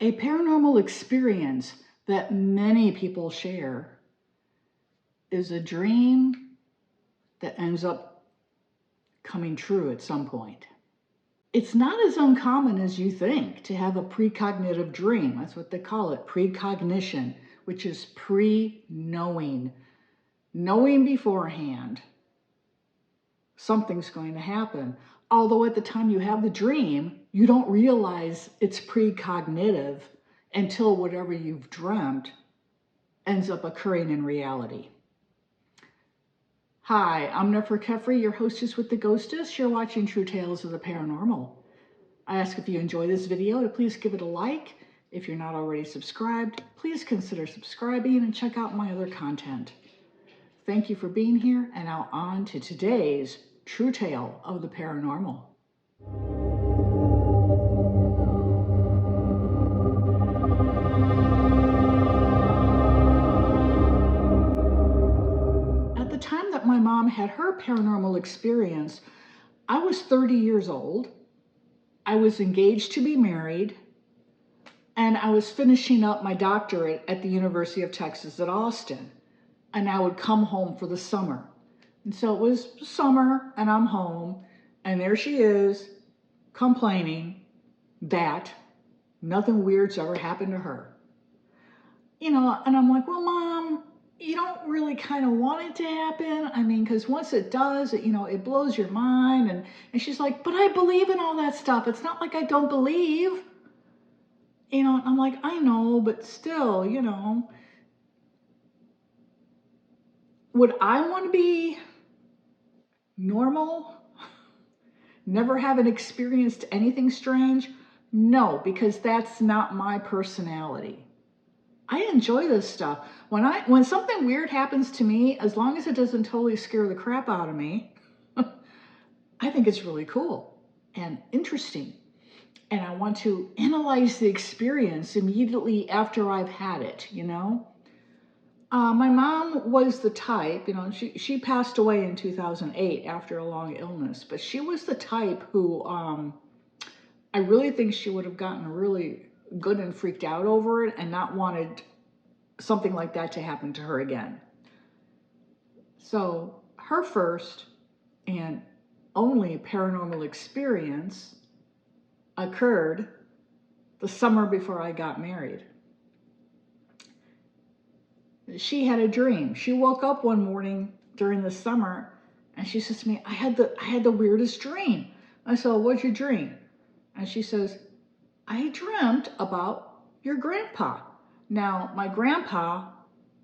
A paranormal experience that many people share is a dream that ends up coming true at some point. It's not as uncommon as you think to have a precognitive dream. That's what they call it, precognition, which is pre-knowing, knowing beforehand something's going to happen. Although at the time you have the dream, you don't realize it's precognitive until whatever you've dreamt ends up occurring in reality. Hi, I'm Nefer Kefri, your hostess with the Ghostess. You're watching True Tales of the Paranormal. I ask if you enjoy this video to please give it a like. If you're not already subscribed, please consider subscribing and check out my other content. Thank you for being here, and now on to today's True Tale of the Paranormal. At the time that my mom had her paranormal experience, I was 30 years old. I was engaged to be married, and I was finishing up my doctorate at the University of Texas at Austin. And I would come home for the summer. And so it was summer and I'm home, and there she is complaining that nothing weird's ever happened to her. And I'm like, well, Mom, you don't really kind of want it to happen. I mean, because once it does, it blows your mind. And she's like, but I believe in all that stuff. It's not like I don't believe. And I'm like, I know, but still, would I want to be normal? Never having experienced anything strange? No, because that's not my personality. I enjoy this stuff. When something weird happens to me, as long as it doesn't totally scare the crap out of me, I think it's really cool and interesting. And I want to analyze the experience immediately after I've had it, My mom was the type, she passed away in 2008 after a long illness, but she was the type who I really think she would have gotten really good and freaked out over it and not wanted something like that to happen to her again. So her first and only paranormal experience occurred the summer before I got married. She had a dream. She woke up one morning during the summer and she says to me, I had the weirdest dream. I said, what's your dream? And she says, I dreamt about your grandpa. Now, my grandpa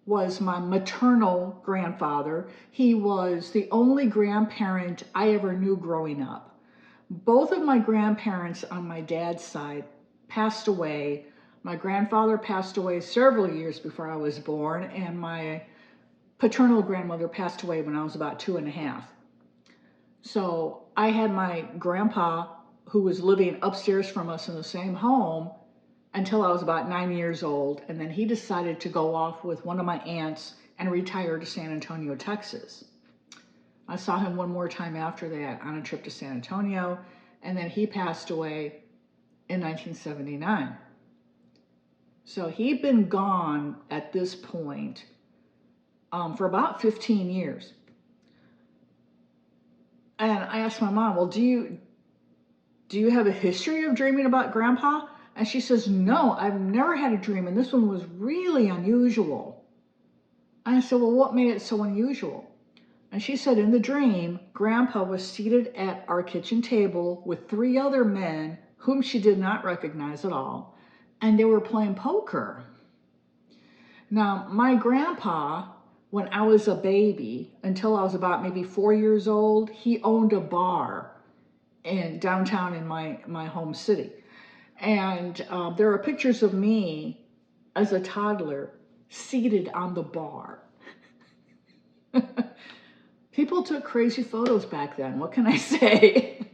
was my maternal grandfather. He was the only grandparent I ever knew growing up. Both of my grandparents on my dad's side passed away. My grandfather passed away several years before I was born, and my paternal grandmother passed away when I was about 2.5. So I had my grandpa, who was living upstairs from us in the same home, until I was about 9 years old, and then he decided to go off with one of my aunts and retire to San Antonio, Texas. I saw him one more time after that on a trip to San Antonio, and then he passed away in 1979. So he'd been gone at this point for about 15 years. And I asked my mom, well, do you have a history of dreaming about Grandpa? And she says, no, I've never had a dream, and this one was really unusual. And I said, well, what made it so unusual? And she said, in the dream, Grandpa was seated at our kitchen table with 3 other men whom she did not recognize at all. And they were playing poker. Now, my grandpa, when I was a baby, until I was about maybe 4 years old, he owned a bar in downtown in my home city. And there are pictures of me as a toddler seated on the bar. People took crazy photos back then. What can I say?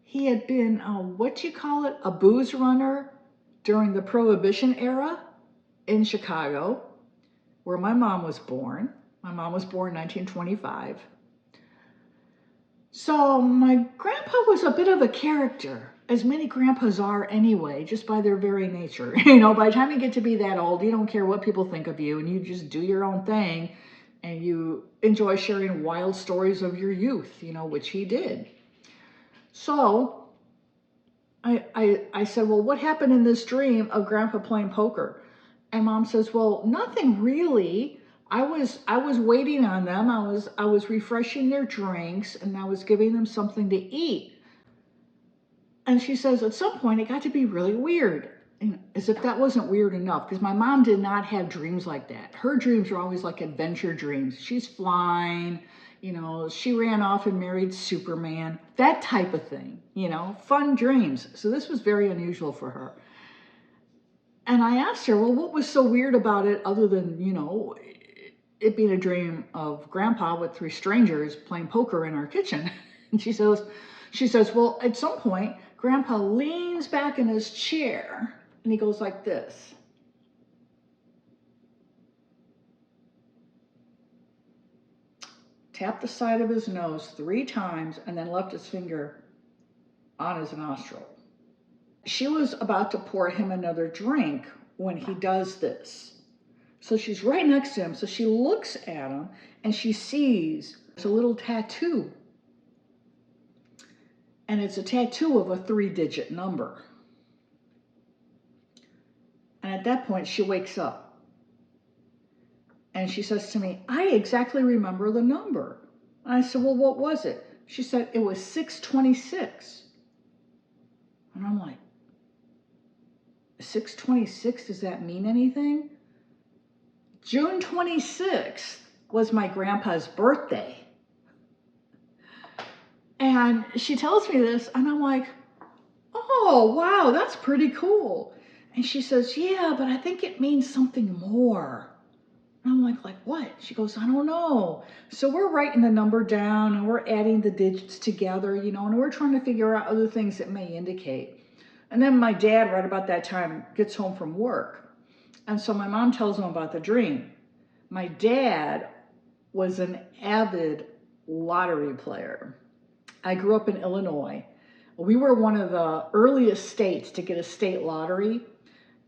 He had been, a booze runner during the Prohibition era in Chicago, where my mom was born. My mom was born in 1925. So my grandpa was a bit of a character. as many grandpas are anyway, just by their very nature. You know, by the time you get to be that old, you don't care what people think of you, and you just do your own thing, and you enjoy sharing wild stories of your youth, you know, which he did. So I said, well, what happened in this dream of Grandpa playing poker? And Mom says, well, nothing really. I was waiting on them. I was refreshing their drinks, and I was giving them something to eat. And she says, at some point, it got to be really weird. And as if that wasn't weird enough, because my mom did not have dreams like that. Her dreams were always like adventure dreams. She's flying, you know, she ran off and married Superman, that type of thing, you know, fun dreams. So this was very unusual for her. And I asked her, well, what was so weird about it other than, you know, it being a dream of Grandpa with three strangers playing poker in our kitchen? And she says, well, at some point, Grandpa leans back in his chair and he goes like this. Tapped the side of his nose 3 times and then left his finger on his nostril. She was about to pour him another drink when he does this. So she's right next to him. So she looks at him and she sees there's a little tattoo. And it's a tattoo of a 3-digit number. And at that point, she wakes up. And she says to me, I exactly remember the number. And I said, well, what was it? She said, it was 626. And I'm like, 626, does that mean anything? June 26th was my grandpa's birthday. And she tells me this, and I'm like, oh, wow, that's pretty cool. And she says, yeah, but I think it means something more. And I'm like what? She goes, I don't know. So we're writing the number down, and we're adding the digits together, you know, and we're trying to figure out other things it may indicate. And then my dad, right about that time, gets home from work. And so my mom tells him about the dream. My dad was an avid lottery player. I grew up in Illinois. We were one of the earliest states to get a state lottery.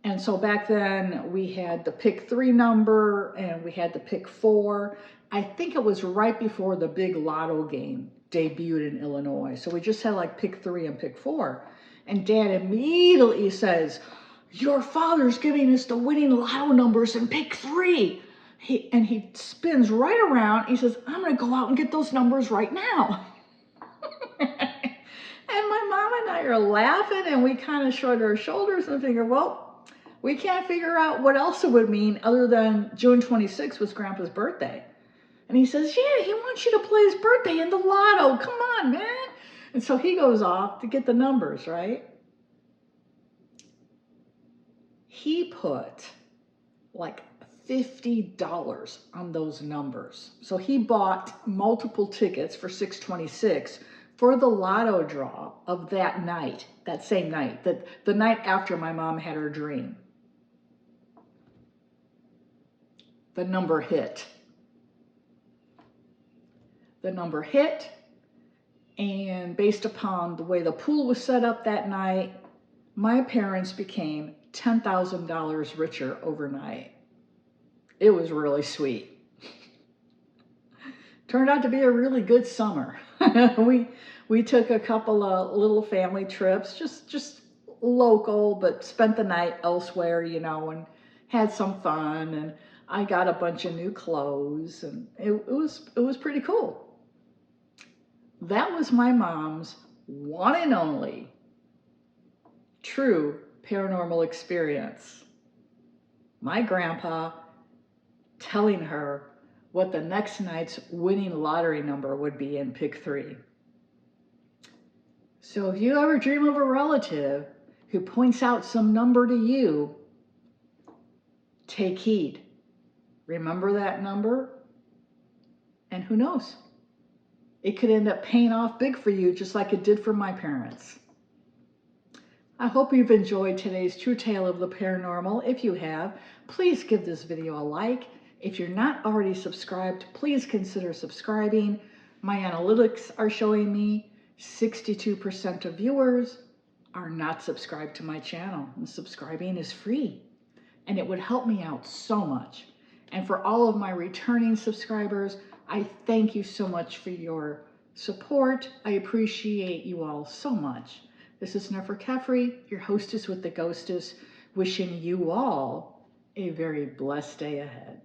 And so back then we had the pick 3 number and we had the pick 4. I think it was right before the big lotto game debuted in Illinois. So we just had like pick 3 and pick 4. And Dad immediately says, your father's giving us the winning lotto numbers in pick 3. He spins right around. He says, I'm going to go out and get those numbers right now. And my mom and I are laughing, and we kind of shrug our shoulders and figure, well, we can't figure out what else it would mean other than June 26th was Grandpa's birthday. And he says, yeah, he wants you to play his birthday in the lotto. Come on, man. And so he goes off to get the numbers, right? He put like $50 on those numbers. So he bought multiple tickets for 626 for the lotto draw of that night, that same night, the night after my mom had her dream. The number hit. The number hit, and based upon the way the pool was set up that night, my parents became $10,000 richer overnight. It was really sweet. Turned out to be a really good summer. We took a couple of little family trips, just local, but spent the night elsewhere, you know, and had some fun. And I got a bunch of new clothes, and it was pretty cool. That was my mom's one and only true paranormal experience. My grandpa telling her what the next night's winning lottery number would be in pick 3. So if you ever dream of a relative who points out some number to you, take heed. Remember that number, and who knows? It could end up paying off big for you, just like it did for my parents. I hope you've enjoyed today's true tale of the paranormal. If you have, please give this video a like. If you're not already subscribed, please consider subscribing. My analytics are showing me 62% of viewers, are not subscribed to my channel. And subscribing is free, and it would help me out so much. And for all of my returning subscribers, I thank you so much for your support. I appreciate you all so much. This is Nefer Kefri, your hostess with the ghostess, wishing you all a very blessed day ahead.